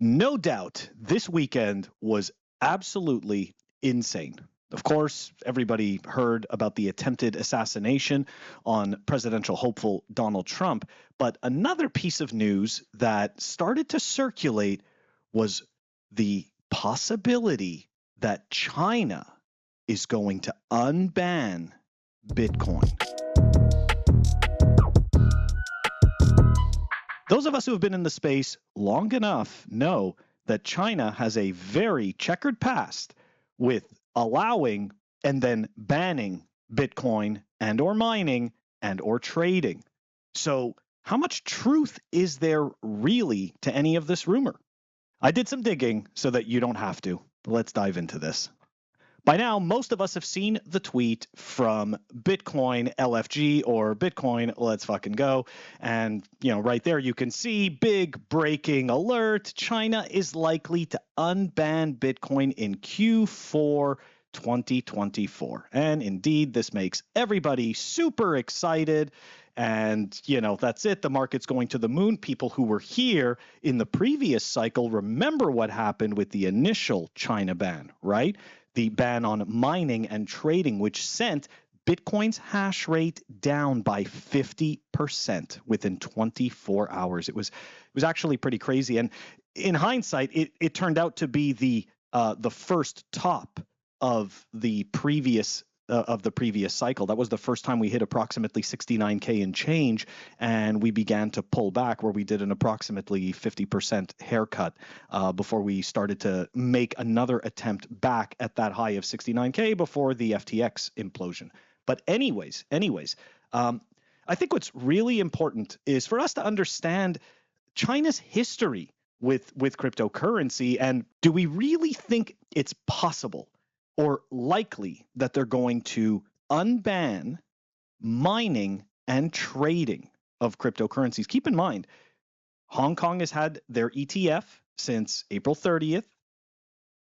No doubt this weekend was absolutely insane. Of course, everybody heard about the attempted assassination on presidential hopeful Donald Trump. But another piece of news that started to circulate was the possibility that China is going to unban Bitcoin. Those of us who have been in the space long enough know that China has a very checkered past with allowing and then banning Bitcoin and or mining and or trading. So how much truth is there really to any of this rumor? I did some digging so that you don't have to. Let's dive into this. By now, most of us have seen the tweet from Bitcoin LFG or Bitcoin Let's Fucking Go. And, right there you can see big breaking alert. China is likely to unban Bitcoin in Q4 2024. And indeed, this makes everybody super excited. And, that's it. The market's going to the moon. People who were here in the previous cycle remember what happened with the initial China ban, right? The ban on mining and trading, which sent Bitcoin's hash rate down by 50% within 24 hours. It was actually pretty crazy. And in hindsight, it turned out to be the first top of the previous cycle. That was the first time we hit approximately 69K and change, and we began to pull back where we did an approximately 50% haircut before we started to make another attempt back at that high of 69K before the FTX implosion. But anyways, I think what's really important is for us to understand China's history with cryptocurrency, and do we really think it's possible or likely that they're going to unban mining and trading of cryptocurrencies? Keep in mind, Hong Kong has had their ETF since April 30th.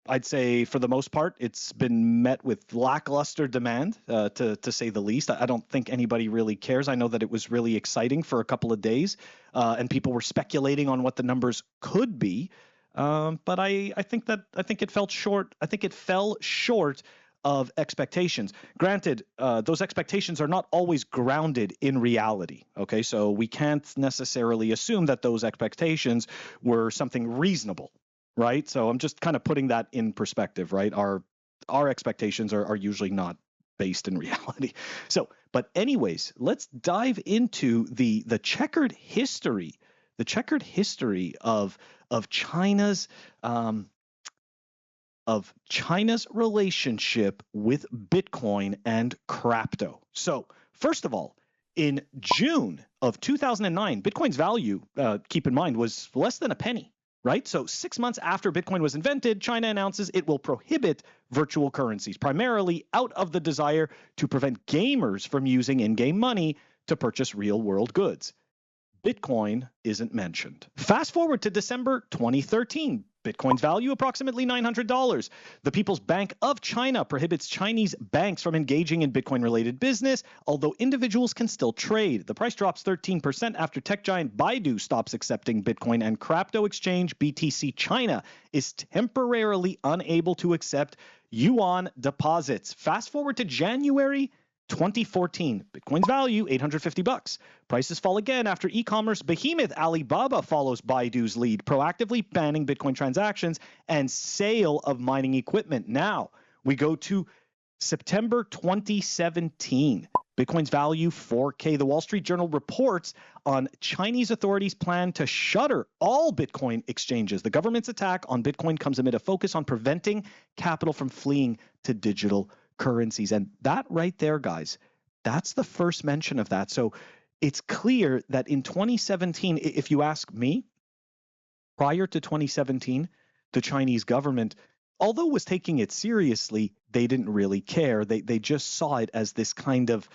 I'd say for the most part, it's been met with lackluster demand, to say the least. I don't think anybody really cares. I know that it was really exciting for a couple of days, and people were speculating on what the numbers could be. But I think it fell short. I think it fell short of expectations. Granted, those expectations are not always grounded in reality. Okay, so we can't necessarily assume that those expectations were something reasonable, right? So I'm just kind of putting that in perspective, right? Our expectations are usually not based in reality. So, but anyways, let's dive into the checkered history. The checkered history of China's relationship with Bitcoin and crypto. So first of all, in June of 2009, Bitcoin's value, keep in mind, was less than a penny, right? So 6 months after Bitcoin was invented, China announces it will prohibit virtual currencies, primarily out of the desire to prevent gamers from using in-game money to purchase real-world goods. Bitcoin isn't mentioned. Fast forward to December 2013. Bitcoin's value approximately $900. The People's Bank of China prohibits Chinese banks from engaging in Bitcoin-related business, although individuals can still trade. The price drops 13% after tech giant Baidu stops accepting Bitcoin, and crypto exchange BTC China is temporarily unable to accept yuan deposits. Fast forward to January 2014, Bitcoin's value $850. Prices fall again after e-commerce behemoth Alibaba follows Baidu's lead, proactively banning Bitcoin transactions and sale of mining equipment. Now we go to September 2017. Bitcoin's value $4K. The Wall Street Journal reports on Chinese authorities' plan to shutter all Bitcoin exchanges. The government's attack on Bitcoin comes amid a focus on preventing capital from fleeing to digital currencies. And that right there, guys, that's the first mention of that. So it's clear that in 2017, if you ask me, prior to 2017, the Chinese government, although was taking it seriously, they didn't really care. They just saw it as this kind of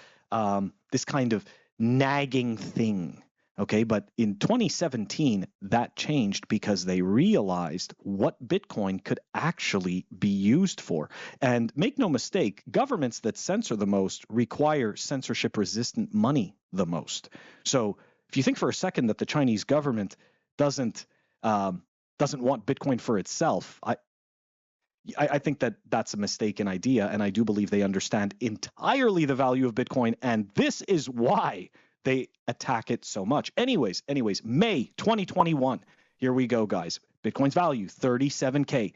nagging thing. Okay, but in 2017, that changed because they realized what Bitcoin could actually be used for. And make no mistake, governments that censor the most require censorship-resistant money the most. So if you think for a second that the Chinese government doesn't doesn't want Bitcoin for itself. I think that that's a mistaken idea, and I do believe they understand entirely the value of Bitcoin, and this is why they attack it so much. Anyways, May 2021. Here we go, guys. Bitcoin's value, 37K.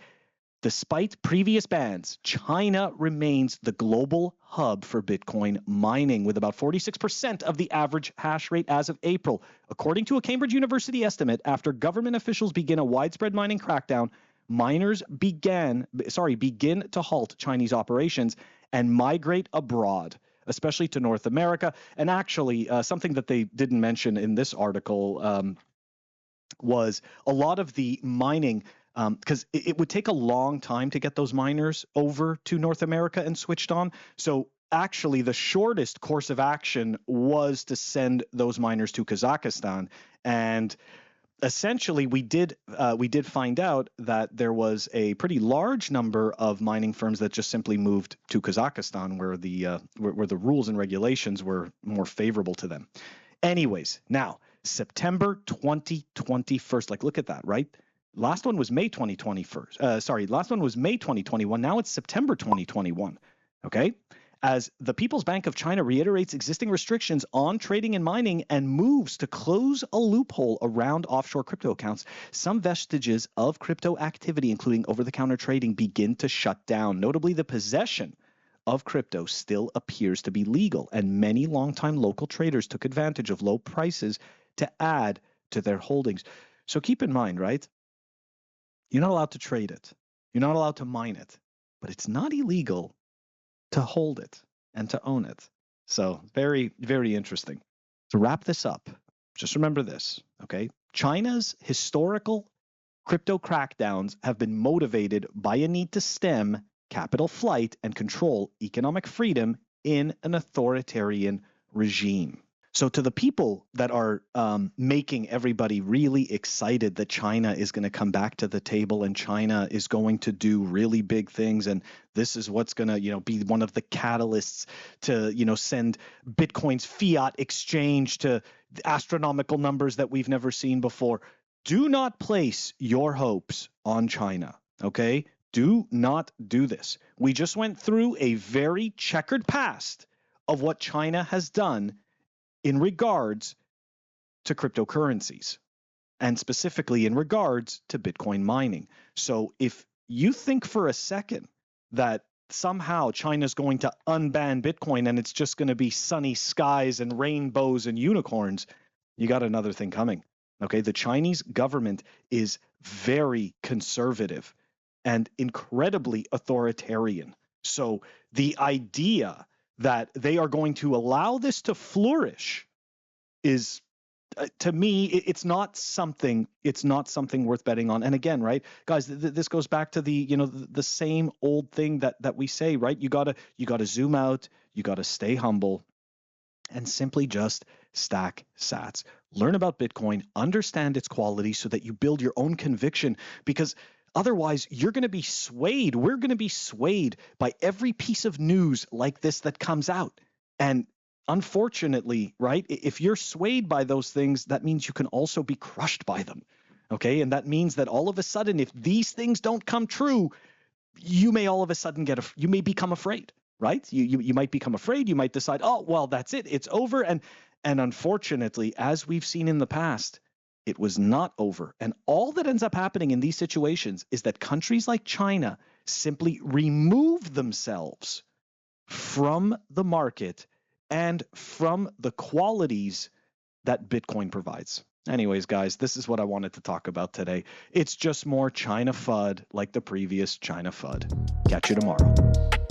Despite previous bans, China remains the global hub for Bitcoin mining, with about 46% of the average hash rate as of April. According to a Cambridge University estimate, after government officials begin a widespread mining crackdown, miners begin to halt Chinese operations and migrate abroad, especially to North America. And actually, something that they didn't mention in this article was a lot of the mining, because it would take a long time to get those miners over to North America and switched on. So actually, the shortest course of action was to send those miners to Kazakhstan. And essentially, we did find out that there was a pretty large number of mining firms that just simply moved to Kazakhstan, where the rules and regulations were more favorable to them. Anyways, now September 2021. Like, look at that, right? Last one was May 2021. Last one was May 2021. Now it's September 2021. Okay. As the People's Bank of China reiterates existing restrictions on trading and mining and moves to close a loophole around offshore crypto accounts, some vestiges of crypto activity, including over-the-counter trading, begin to shut down. Notably, the possession of crypto still appears to be legal, and many longtime local traders took advantage of low prices to add to their holdings. So keep in mind, right? You're not allowed to trade it. You're not allowed to mine it, but it's not illegal to hold it and to own it. So very, very interesting. To wrap this up, just remember this, okay? China's historical crypto crackdowns have been motivated by a need to stem capital flight and control economic freedom in an authoritarian regime. So to the people that are making everybody really excited that China is going to come back to the table and China is going to do really big things, and this is what's going to, be one of the catalysts to, send Bitcoin's fiat exchange to astronomical numbers that we've never seen before. Do not place your hopes on China, okay? Do not do this. We just went through a very checkered past of what China has done in regards to cryptocurrencies, and specifically in regards to Bitcoin mining. So if you think for a second that somehow China's going to unban Bitcoin and it's just going to be sunny skies and rainbows and unicorns, you got another thing coming. Okay, the Chinese government is very conservative and incredibly authoritarian. So the idea that they are going to allow this to flourish is, to me, it's not something worth betting on. And again, right, guys, this goes back to the the same old thing that we say, right? You gotta zoom out, you gotta stay humble, and simply just stack sats. Learn about Bitcoin, understand its quality, so that you build your own conviction, because otherwise, you're going to be swayed. We're going to be swayed by every piece of news like this that comes out. And unfortunately, right, if you're swayed by those things, that means you can also be crushed by them. Okay. And that means that all of a sudden, if these things don't come true, you may all of a sudden you may become afraid, right? You might become afraid. You might decide, oh, well, that's it. It's over. And unfortunately, as we've seen in the past, it was not over. And all that ends up happening in these situations is that countries like China simply remove themselves from the market and from the qualities that Bitcoin provides. Anyways, guys, this is what I wanted to talk about today. It's just more China FUD like the previous China FUD. Catch you tomorrow.